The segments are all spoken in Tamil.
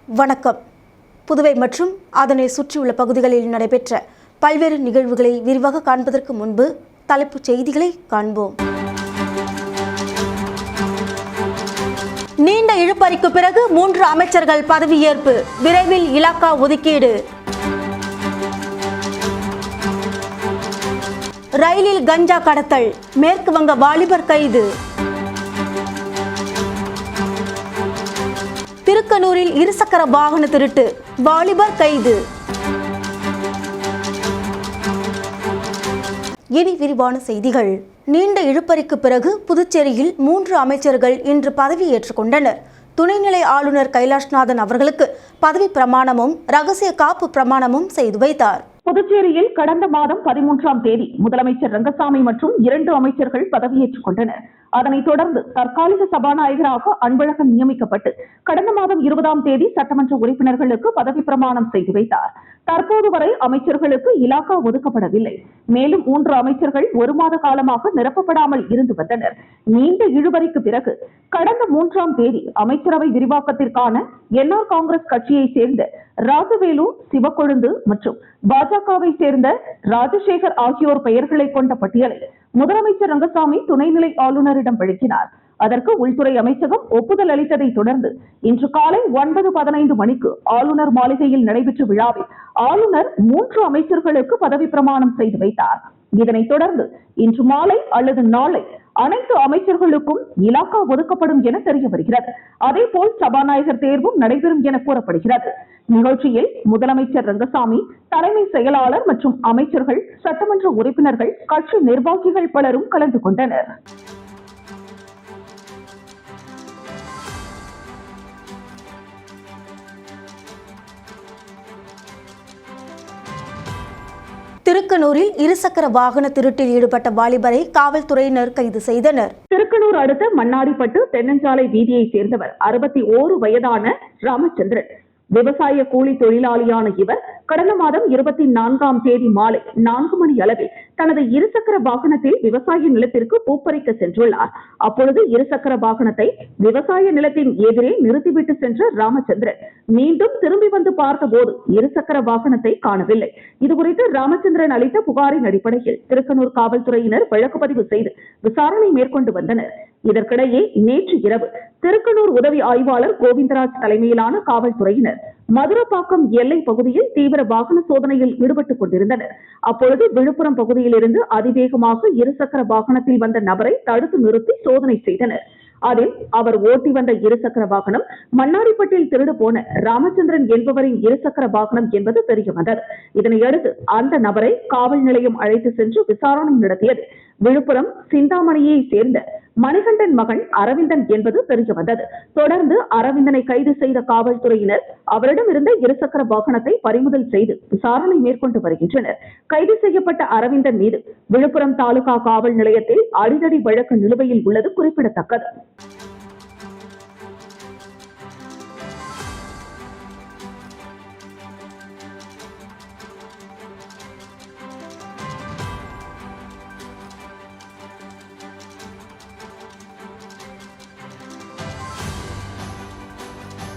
வணக்கம். புதுவை மற்றும் அதனை சுற்றியுள்ள பகுதிகளில் நடைபெற்ற பல்வேறு நிகழ்வுகளை விரிவாக காண்பதற்கு முன்பு தலைப்புச் செய்திகளை காண்போம். நீண்ட இழுபறிக்கு பிறகு 3 அமைச்சர்கள் பதவியேற்பு, விரைவில் இலாகா ஒதுக்கீடு. ரயிலில் கஞ்சா கடத்தல், மேற்கு வங்க வாலிபர் கைது. திருக்கனூரில் இருசக்கர வாகன திருட்டு, வாலிபர் கைது. இனி விரிவான செய்திகள். நீண்ட இழுபறிக்கு பிறகு புதுச்சேரியில் 3 அமைச்சர்கள் இன்று பதவியேற்றுக் கொண்டனர். துணைநிலை ஆளுநர் கைலாஷ்நாதன் அவர்களுக்கு பதவி பிரமாணமும் ரகசிய காப்பு பிரமாணமும் செய்து வைத்தார். புதுச்சேரியில் கடந்த மாதம் 13ஆம் தேதி முதலமைச்சர் ரங்கசாமி மற்றும் 2 அமைச்சர்கள் பதவியேற்றுக் கொண்டனர். அதனைத் தொடர்ந்து தற்காலிக சபாநாயகராக அன்பழகன் நியமிக்கப்பட்டு கடந்த மாதம் 20ஆம் தேதி சட்டமன்ற உறுப்பினர்களுக்கு பதவி பிரமாணம் செய்து வைத்தார். தற்போது வரை அமைச்சர்களுக்கு இலாகா ஒதுக்கப்படவில்லை. மேலும் 3 அமைச்சர்கள் 1 மாத காலமாக நிரப்பப்படாமல் இருந்து வந்தனர். நீண்ட இழுபறிக்கு பிறகு கடந்த 3ஆம் தேதி அமைச்சரவை விரிவாக்கத்திற்கான என்ஆர் காங்கிரஸ் கட்சியை சேர்ந்த ராஜவேலு, சிவக்கொழுந்து மற்றும் பாஜகவை சேர்ந்த ராஜசேகர் ஆகியோர் பெயர்களை கொண்ட பட்டியலை முதலமைச்சர் ரங்கசாமி துணைநிலை ஆளுநரிடம் வழங்கினார். அதற்கு உள்துறை அமைச்சகம் ஒப்புதல் அளித்ததை தொடர்ந்து இன்று காலை 9:15 மணிக்கு ஆளுநர் மாளிகையில் நடைபெற்ற விழாவில் ஆளுநர் 3 அமைச்சர்களுக்கு பதவி பிரமாணம் செய்து வைத்தார். இதனைத் தொடர்ந்து இன்று மாலை அல்லது நாளை அனைத்து அமைச்சர்களுக்கும் இலாகா ஒதுக்கப்படும் என தெரிய வருகிறது. அதேபோல் சபாநாயகர் தேர்வும் நடைபெறும் என கூறப்படுகிறது. நிகழ்ச்சியில் முதலமைச்சர் ரங்கசாமி, தலைமை செயலாளர் மற்றும் அமைச்சர்கள், சட்டமன்ற உறுப்பினர்கள், கட்சி நிர்வாகிகள் பலரும் கலந்து கொண்டனர். திருக்கனூரில் இருசக்கர வாகன திருட்டில் ஈடுபட்ட வாலிபரை காவல்துறையினர் கைது செய்தனர். திருக்கனூர் அடுத்த மண்ணாடிப்பட்டு தென்னஞ்சாலை வீதியை சேர்ந்தவர் 61 வயதான ராமச்சந்திரன். விவசாய கூலி தொழிலாளியான இவர் கடந்த மாதம் 24ஆம் தேதி மாலை 4 மணி அளவில் தனது இருசக்கர வாகனத்தில் விவசாய நிலத்திற்கு பூப்பறிக்க சென்றுள்ளார். அப்பொழுது இருசக்கர வாகனத்தை விவசாய நிலத்தின் எதிரே நிறுத்திவிட்டு சென்ற ராமச்சந்திரன் மீண்டும் திரும்பி வந்து பார்த்தபோது இருசக்கர வாகனத்தை காணவில்லை. இதுகுறித்து ராமச்சந்திரன் அளித்த புகாரின் அடிப்படையில் திருக்கனூர் காவல்துறையினர் வழக்கு பதிவு செய்து விசாரணை மேற்கொண்டு வந்தனர். இதற்கிடையே நேற்று இரவு திருக்கனூர் உதவி ஆய்வாளர் கோவிந்தராஜ் தலைமையிலான காவல்துறையினர் மதுரப்பாக்கம் எல்லை பகுதியில் தீவிர வாகன சோதனையில் ஈடுபட்டுக் கொண்டிருந்தனர். அப்பொழுது விழுப்புரம் பகுதியில் இருந்து அதிவேகமாக இருசக்கர வாகனத்தில் வந்த நபரை தடுத்து நிறுத்தி சோதனை செய்தனர். அதில் அவர் ஓட்டி வந்த இருசக்கர வாகனம் மண்ணாடிப்பட்டில் திருடு போன ராமச்சந்திரன் என்பவரின் இருசக்கர வாகனம் என்பது தெரிய வந்தது. இதனையடுத்து அந்த நபரை காவல் நிலையம் அழைத்து சென்று விசாரணை நடத்தியது. விழுப்புரம் சிந்தாமணியை சேர்ந்த மணிகண்டன் மகன் அரவிந்தன் என்பது தெரிய வந்தது. தொடர்ந்து அரவிந்தனை கைது செய்த காவல்துறையினர் அவரிடம் இருந்த இருசக்கர வாகனத்தை பறிமுதல் செய்து விசாரணை மேற்கொண்டு வருகின்றனர். கைது செய்யப்பட்ட அரவிந்தன் மீது விழுப்புரம் தாலுகா காவல் நிலையத்தில் அடிதடி வழக்கு நிலுவையில் உள்ளது குறிப்பிடத்தக்கது.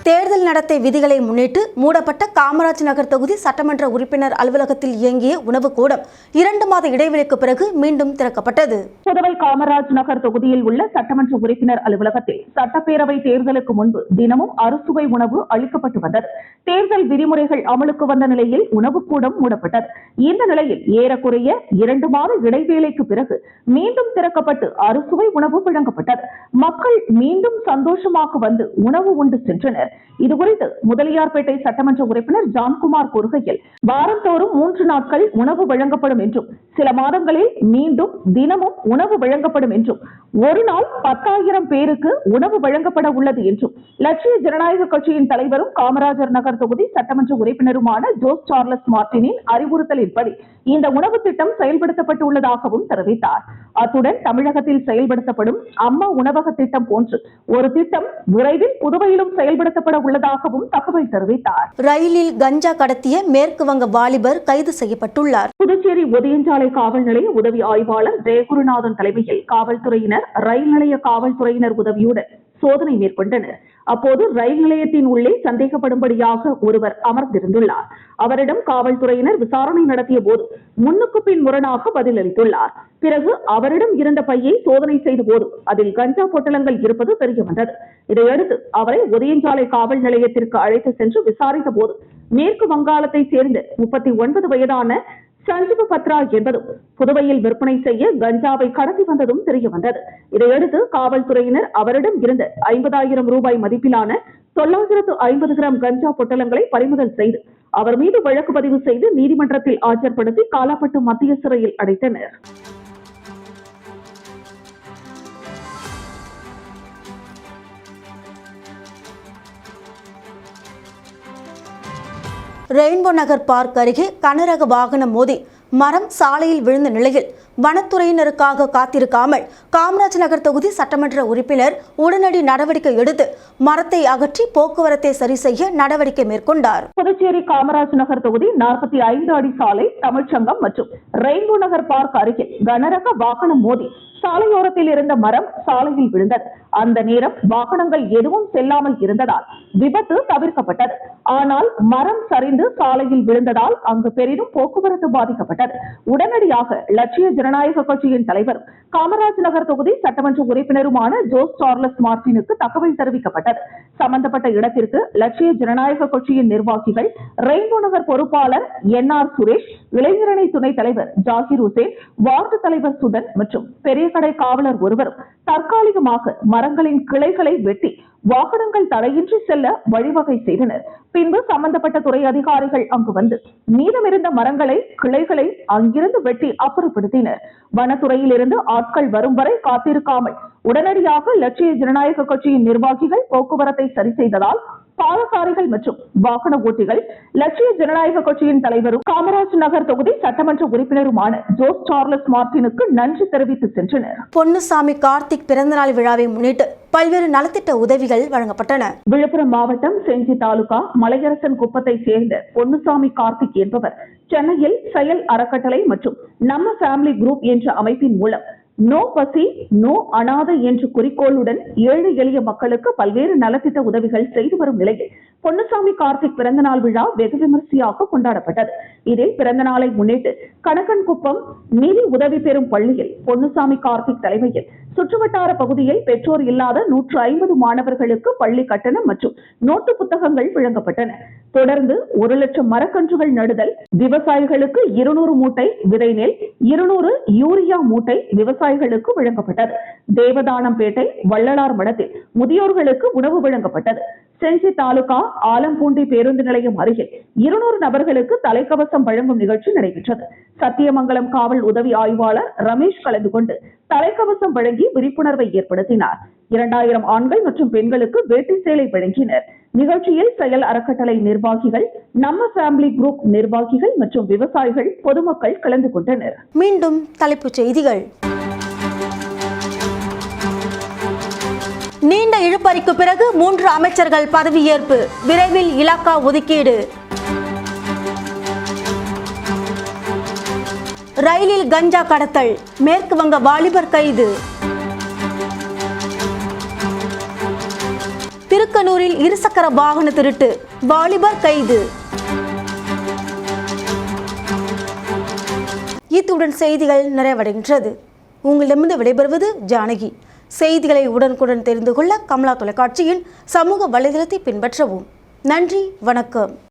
தேர்தல் நடத்தை விதிகளை முன்னிட்டு மூடப்பட்ட காமராஜ் நகர் தொகுதி சட்டமன்ற உறுப்பினர் அலுவலகத்தில் இயங்கிய உணவு கூடம் 2 மாத இடைவெளிக்கு பிறகு மீண்டும் திறக்கப்பட்டது. புதுவை காமராஜ் நகர் தொகுதியில் உள்ள சட்டமன்ற உறுப்பினர் அலுவலகத்தில் சட்டப்பேரவை தேர்தலுக்கு முன்பு தினமும் அறுசுவை உணவு அளிக்கப்பட்டு வந்தது. தேர்தல் விதிமுறைகள் அமலுக்கு வந்த நிலையில் உணவு கூடம் மூடப்பட்டது. இந்த நிலையில் ஏறக்குறைய 2 மாத இடைவேளைக்கு பிறகு மீண்டும் திறக்கப்பட்டு அறுசுவை உணவு வழங்கப்பட்டது. மக்கள் மீண்டும் சந்தோஷமாக வந்து உணவு உண்டு சென்றனர். இதுகுறித்து முதலியார்பேட்டை சட்டமன்ற உறுப்பினர் ஜான்குமார் கூறுகையில், வாரந்தோறும் 3 நாட்கள் உணவு வழங்கப்படும் என்றும் சில மாதங்களில் மீண்டும் தினமும் உணவு வழங்கப்படும் என்றும் ஒரு நாள் 10,000 பேருக்கு உணவு வழங்கப்பட உள்ளது என்றும் லட்சிய ஜனநாயக கட்சியின் தலைவரும் காமராஜர் நகர் தொகுதி சட்டமன்ற உறுப்பினருமான ஜோஸ் சார்லஸ் மார்டினின் அறிவுறுத்தலின்படி இந்த உணவு திட்டம் செயல்படுத்தப்பட்டு உள்ளதாகவும் தெரிவித்தார். அத்துடன் தமிழகத்தில் செயல்படுத்தப்படும் அம்மா உணவக திட்டம் போன்று ஒரு திட்டம் விரைவில் புதுவையிலும் செயல்படுத்தப்பட உள்ளதாகவும் தகவல் தெரிவித்தார். ரயிலில் கஞ்சா கடத்திய மேற்கு வங்க வாலிபர் கைது செய்யப்பட்டுள்ளார். புதுச்சேரி ஒதியஞ்சாலை காவல் நிலைய உதவி ஆய்வாளர் ஜெயகுருநாதன் தலைமையில் காவல்துறையினர் ரயில் நிலைய காவல்துறையினர் உதவியுடன் சோதனை மேற்கொண்டனர். அப்போது ரயில் நிலையத்தின் உள்ளே சந்தேகப்படும்படியாக ஒருவர் அமர்ந்திருந்துள்ளார். அவரிடம் காவல்துறையினர் விசாரணை நடத்திய போது முன்னுக்கு பின் முரணாக பதிலளித்துள்ளார். பிறகு அவரிடம் இருந்த பையை சோதனை செய்த போது அதில் கஞ்சா பொட்டலங்கள் இருப்பது தெரியவந்தது. இதையடுத்து அவரை ஒதியஞ்சாலை காவல் நிலையத்திற்கு அழைத்து சென்று விசாரித்த போது மேற்கு வங்காளத்தை சேர்ந்த 39 வயதான சஞ்சீவ பத்ரா என்பதும் புதுவையில் விற்பனை செய்ய கஞ்சாவை கடத்தி வந்ததும் தெரியவந்தது. இதையடுத்து காவல்துறையினர் அவரிடம் இருந்த 50,000 ரூபாய் மதிப்பிலான 950 கிராம் கஞ்சா பொட்டலங்களை பறிமுதல் செய்து அவர் மீது வழக்கு பதிவு செய்து நீதிமன்றத்தில் ஆஜர்படுத்தி காலாப்பட்டு மத்திய சிறையில் அடைத்தனர். ரெயின்போ நகர் பார்க் அருகே கனரக வாகனம் மோதி மரம் சாலையில் விழுந்த நிலையில் வனத்துறையினருக்காக காத்திருக்காமல் காமராஜ் நகர் தொகுதி சட்டமன்ற உறுப்பினர் உடனடி நடவடிக்கை எடுத்து மரத்தை அகற்றி போக்குவரத்தை சரி செய்ய நடவடிக்கை மேற்கொண்டார். புதுச்சேரி காமராஜ் நகர் தொகுதி 45 அடி சாலை தமிழ்ச்சங்கம் மற்றும் ரெயின்போ நகர் பார்க் அருகே கனரக வாகனம் மோதி சாலையோரத்தில் இருந்த மரம் சாலையில் விழுந்தது. அந்த நேரம் வாகனங்கள் எதுவும் செல்லாமல் இருந்ததால் விபத்து தவிர்க்கப்பட்டது. ஆனால் மரம் சரிந்து சாலையில் விழுந்ததால் அங்கு பெரிதும் போக்குவரத்து பாதிக்கப்பட்டது. உடனடியாக லட்சிய ஜனநாயக கட்சியின் தலைவரும் காமராஜ் நகர் தொகுதி சட்டமன்ற உறுப்பினருமான ஜோஸ் சார்லஸ் மார்டினுக்கு தகவல் தெரிவிக்கப்பட்டது. சம்பந்தப்பட்ட இடத்திற்கு லட்சிய ஜனநாயக கட்சியின் நிர்வாகிகள், ரெயின்போ நகர் பொறுப்பாளர் NR சுரேஷ், இளைஞரணி துணைத் தலைவர் ஜாகிர் ஹுசேன், வார்டு தலைவர் சுதன் மற்றும் பெரிய கடை காவலர் ஒருவரும் தற்காலிகமாக மரங்களின் கிளைகளை வெட்டி வாகனங்கள் தடையின்றி செல்ல வழிவகை செய்தனர். பின்பு சம்பந்தப்பட்ட துறை அதிகாரிகள் அங்கு வந்து மீதமிருந்த மரங்களை, கிளைகளை அங்கிருந்து வெட்டி அப்புறப்படுத்தினர். வனத்துறையில் இருந்து ஆட்கள் வரும் வரை காத்திருக்காமல் உடனடியாக லட்சிய ஜனநாயக கட்சியின் நிர்வாகிகள் போக்குவரத்தை சரி செய்ததால் பாதசாரிகள் மற்றும் வாகன ஓட்டிகள் லட்சிய ஜனநாயக கட்சியின் தலைவரும் காமராஜ் நகர் தொகுதி சட்டமன்ற உறுப்பினருமான ஜோஸ் சார்லஸ் மார்டினுக்கு நன்றி தெரிவித்து சென்றனர். பொன்னுசாமி கார்த்திக் பிறந்தநாள் விழாவை முன்னிட்டு பல்வேறு நலத்திட்ட உதவிகள் வழங்கப்பட்டன. விழுப்புரம் மாவட்டம் செஞ்சி தாலுகா மலையரசன் குப்பத்தை சேர்ந்த பொன்னுசாமி கார்த்திக் என்பவர் சென்னையில் செயல் அறக்கட்டளை மற்றும் நம்ம ஃபேமிலி குரூப் என்ற அமைப்பின் மூலம் நோ பசி நோ அனாதை என்ற குறிக்கோளுடன் ஏழை எளிய மக்களுக்கு பல்வேறு நலத்திட்ட உதவிகள் செய்து வரும் நிலையில் பொன்னுசாமி கார்த்திக் பிறந்தநாள் விழா வெகு விமர்சையாக கொண்டாடப்பட்டது. இதில் பிறந்தநாளை முன்னிட்டு கணக்கன்குப்பம் நிதி உதவி பெறும் பள்ளியில் பொன்னுசாமி கார்த்திக் தலைமையில் சுற்றுவட்டார பகுதியில் பெற்றோர் இல்லாத 150 மாணவர்களுக்கு பள்ளி கட்டணம் மற்றும் நோட்டு புத்தகங்கள் வழங்கப்பட்டன. தொடர்ந்து 1,00,000 மரக்கன்றுகள் நடுதல், விவசாயிகளுக்கு 200 மூட்டை விதை நெல், 200 யூரியா மூட்டை விவசாயிகளுக்கு வழங்கப்பட்டது. தேவதானம்பேட்டை வள்ளலார் மடத்தில் முதியோர்களுக்கு உணவு வழங்கப்பட்டது. செஞ்சி தாலுகா ஆலம்பூண்டி பேருந்து நிலையம் அருகில் 200 நபர்களுக்கு தலைக்கவசம் வழங்கும் நிகழ்ச்சி நடைபெற்றது. சத்தியமங்கலம் காவல் உதவி ஆய்வாளர் ரமேஷ் கலந்து கொண்டு தலைக்கவசம் வழங்கி விழிப்புணர்வை ஏற்படுத்தினார். 2000 ஆண்கள் மற்றும் பெண்களுக்கு வேட்டி சேலை வழங்கினர். நிகழ்ச்சியில் செயல் அறக்கட்டளை நிர்வாகிகள், நம்ம ஃபேமிலி குரூப் நிர்வாகிகள் மற்றும் விவசாயிகள், பொதுமக்கள் கலந்து கொண்டனர். மீண்டும் தலைப்புச் செய்திகள். நீண்ட இழுபறிக்கு பிறகு 3 அமைச்சர்கள் பதவியேற்பு, விரைவில் இலாகா ஒதுக்கீடு. ரயிலில் கஞ்சா கடத்தல், மேற்கு வங்க வாலிபர் கைது. திருக்கனூரில் இருசக்கர வாகன திருட்டு, வாலிபர் கைது. இத்துடன் செய்திகள் நிறைவடைகின்றது. உங்களிடமிருந்து விடைபெறுவது ஜானகி. செய்திகளை உடனுக்குடன் தெரிந்து கொள்ள கமலா தொலைக்காட்சியின் சமூக வலைதளத்தை பின்பற்றவும். நன்றி, வணக்கம்.